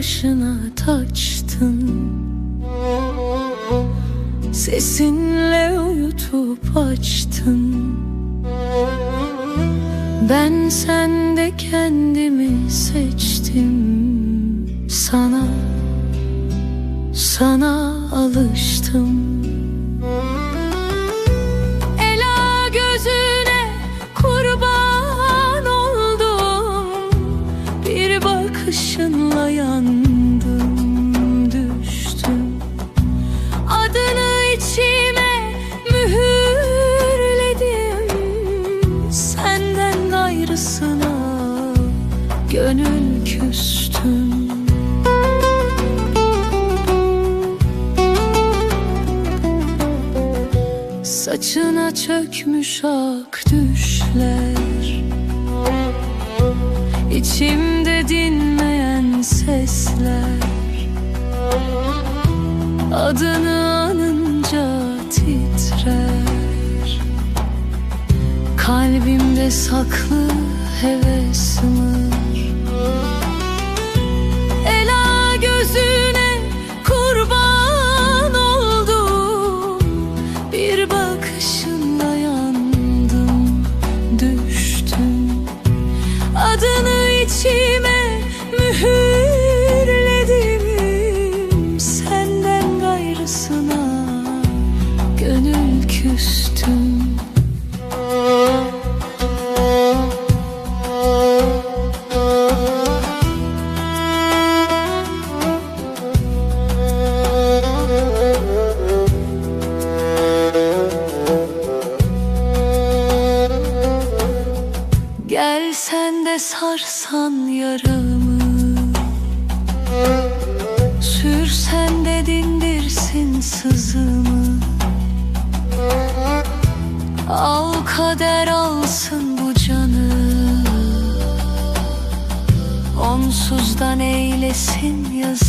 başına taçtın. Sesinle uyutup açtın. Ben sende kendimi seçtim. Sana alıştım. Ela gözüne kurban oldum. Bir bakışınla yandım, düştüm. Adını içime mühürledim. Senden gayrısına gönül küstüm. Saçına çökmüş ak düşler, İçimde dinmeyen sesler. Adını anınca titrer. Kalbimde saklı heves var. Ela gözüne kurban oldum. Bir bakışınla yandım, düştüm. Adını içime mühürledim. Senden gayrısına gönül küstüm. Gel sen de sarsan yaramı, sürsen de dindirsin sızımı. Al kader alsın bu canı, onsuzdan eylesin yazı.